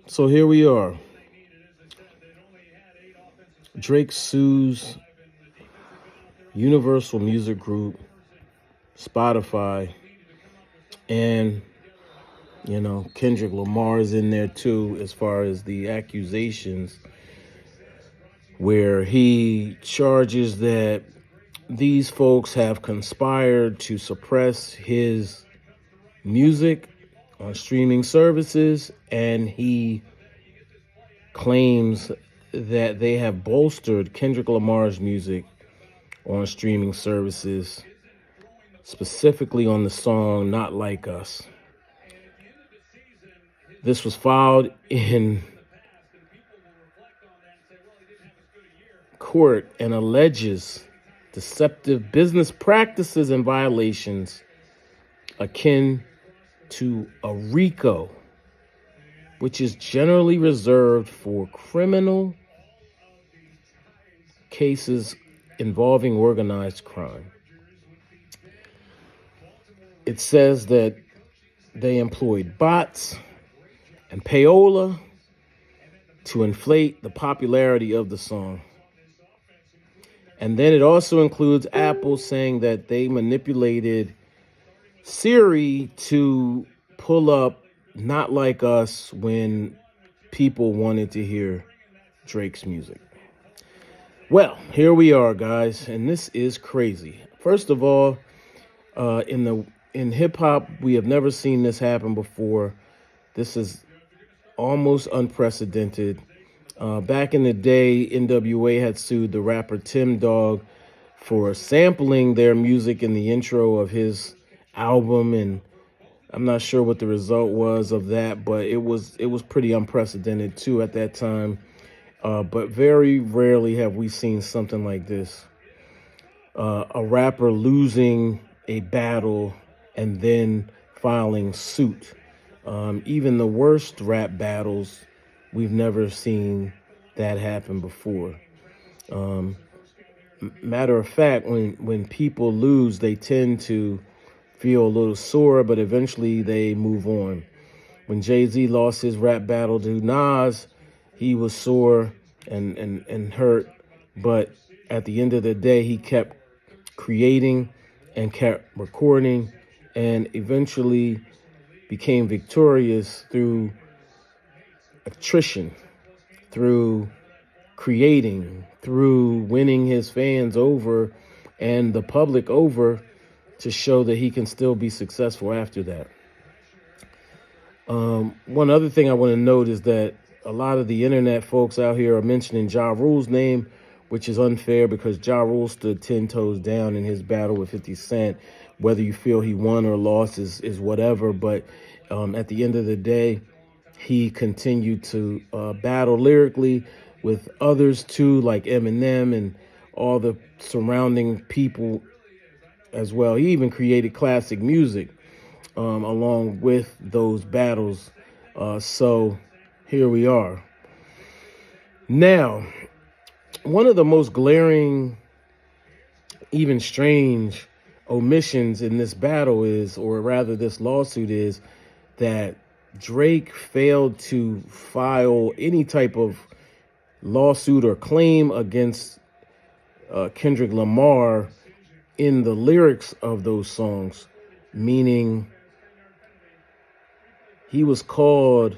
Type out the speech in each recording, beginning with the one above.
So here we are. Drake sues Universal Music Group, Spotify, and Kendrick Lamar is in there too, as far as the accusations, where he charges that these folks have conspired to suppress his music on streaming services, and he claims that they have bolstered Kendrick Lamar's music on streaming services, specifically on the song Not Like Us. This was filed in court and alleges deceptive business practices and violations akin to a RICO, which is generally reserved for criminal cases involving organized crime. It says that they employed bots and payola to inflate the popularity of the song. And then it also includes Apple saying that they manipulated Siri to pull up Not Like Us when people wanted to hear Drake's music. Well, here we are, guys, and this is crazy. First of all, in hip hop, we have never seen this happen before. This is almost unprecedented. Back in the day, NWA had sued the rapper Tim Dog for sampling their music in the intro of his album, and I'm not sure what the result was of that, but it was pretty unprecedented too at that time. But very rarely have we seen something like this. A rapper losing a battle and then filing suit. Even the worst rap battles, we've never seen that happen before. Matter of fact, when people lose, they tend to feel a little sore, but eventually they move on. When Jay-Z lost his rap battle to Nas, he was sore and hurt, but at the end of the day, he kept creating and kept recording and eventually became victorious through attrition, through creating, through winning his fans over and the public over to show that he can still be successful after that. One other thing I want to note is that a lot of the internet folks out here are mentioning Ja Rule's name, which is unfair because Ja Rule stood 10 toes down in his battle with 50 Cent. Whether you feel he won or lost is whatever, but at the end of the day, he continued to battle lyrically with others too, like Eminem and all the surrounding people as well. He even created classic music along with those battles. So here we are. Now, one of the most glaring, even strange omissions in this battle is, or rather this lawsuit is, that Drake failed to file any type of lawsuit or claim against Kendrick Lamar in the lyrics of those songs, meaning he was called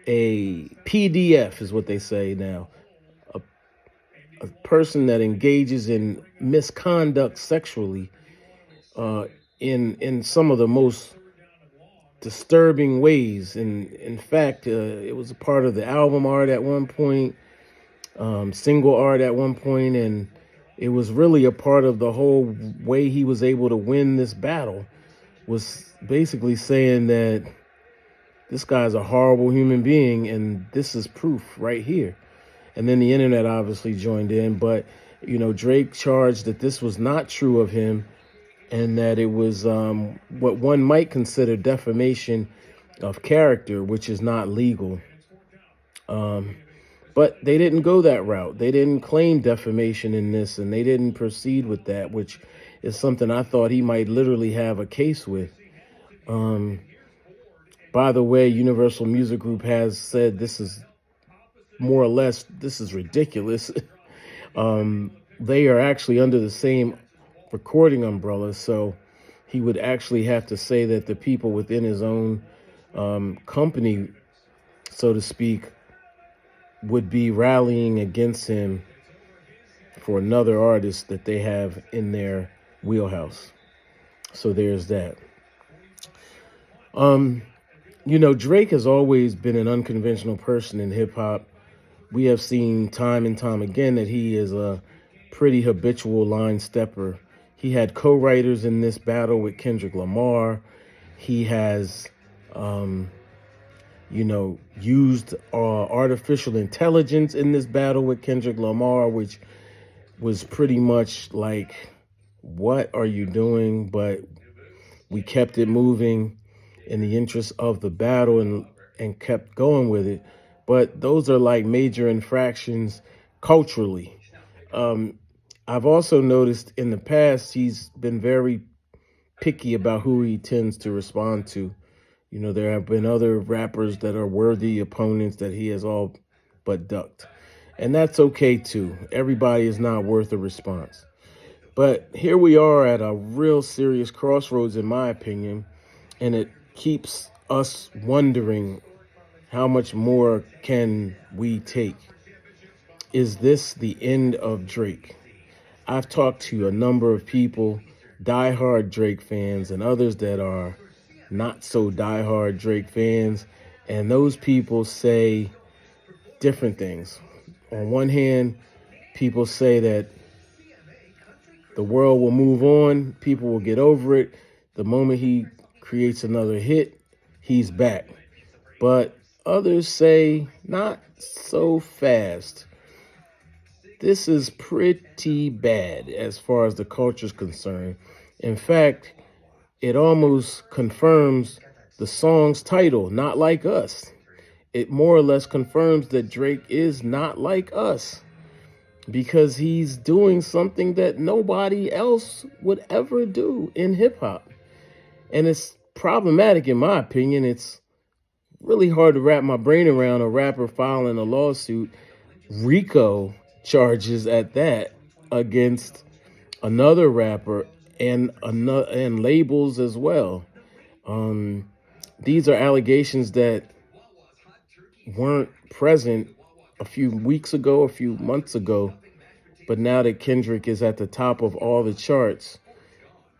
a PDF, is what they say now, a person that engages in misconduct sexually in some of the most disturbing ways. And in fact, it was a part of the album art at one point, single art at one point, and it was really a part of the whole way he was able to win this battle, was basically saying that this guy's a horrible human being, and this is proof right here. And then the internet obviously joined in, but Drake charged that this was not true of him, and that it was what one might consider defamation of character, which is not legal. But they didn't go that route. They didn't claim defamation in this, and they didn't proceed with that, which is something I thought he might literally have a case with. By the way, Universal Music Group has said this is more or less, this is ridiculous. They are actually under the same recording umbrella, so he would actually have to say that the people within his own company, so to speak, would be rallying against him for another artist that they have in their wheelhouse. So there's that. Drake has always been an unconventional person in hip hop. We have seen time and time again that he is a pretty habitual line stepper. He had co-writers in this battle with Kendrick Lamar. He has, used artificial intelligence in this battle with Kendrick Lamar, which was pretty much like, what are you doing? But we kept it moving in the interest of the battle and kept going with it. But those are like major infractions culturally. I've also noticed in the past he's been very picky about who he tends to respond to. There have been other rappers that are worthy opponents that he has all but ducked. And that's okay too. Everybody is not worth a response. But here we are at a real serious crossroads, in my opinion, and it keeps us wondering, how much more can we take? Is this the end of Drake? I've talked to a number of people, diehard Drake fans, and others that are not so diehard Drake fans, and those people say different things. On one hand, people say that the world will move on, people will get over it. The moment he creates another hit, he's back. But others say not so fast. This is pretty bad as far as the culture is concerned. In fact, it almost confirms the song's title, Not Like Us. It more or less confirms that Drake is not like us, because he's doing something that nobody else would ever do in hip hop. And it's problematic, in my opinion. It's really hard to wrap my brain around a rapper filing a lawsuit, RICO charges at that, against another rapper and labels as well. These are allegations that weren't present a few weeks ago, a few months ago, but now that Kendrick is at the top of all the charts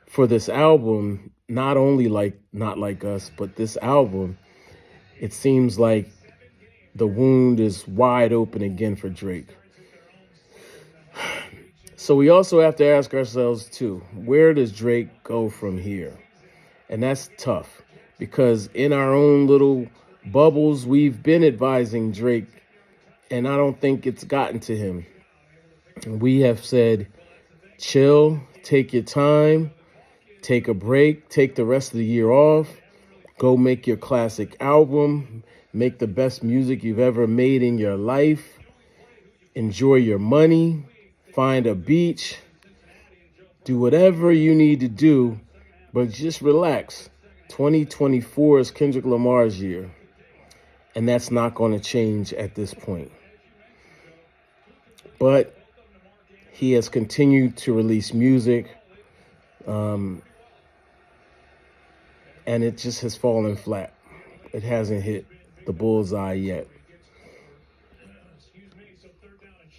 for this album, not only like Not Like Us, but this album, it seems like the wound is wide open again for Drake. So we also have to ask ourselves too, where does Drake go from here? And that's tough, because in our own little bubbles, we've been advising Drake, and I don't think it's gotten to him. We have said, chill, take your time, take a break, take the rest of the year off, go make your classic album, make the best music you've ever made in your life, enjoy your money, find a beach, do whatever you need to do, but just relax. 2024 is Kendrick Lamar's year, and that's not going to change at this point. But he has continued to release music, and it just has fallen flat. It hasn't hit the bullseye yet.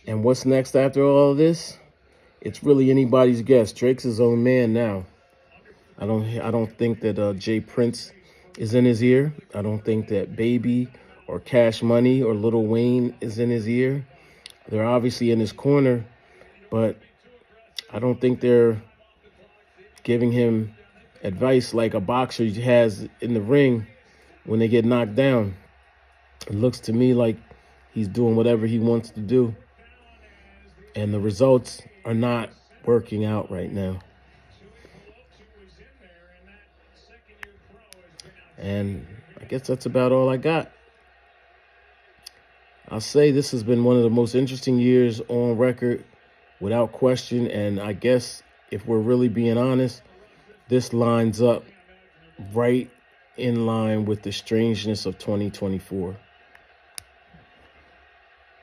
And what's next after all of this? It's really anybody's guess. Drake's his own man now. I don't think that Jay Prince is in his ear. I don't think that Baby or Cash Money or Lil Wayne is in his ear. They're obviously in his corner, but I don't think they're giving him advice like a boxer has in the ring when they get knocked down. It looks to me like he's doing whatever he wants to do, and the results are not working out right now. And I guess that's about all I got. I'll say this has been one of the most interesting years on record, without question. And I guess if we're really being honest, this lines up right in line with the strangeness of 2024.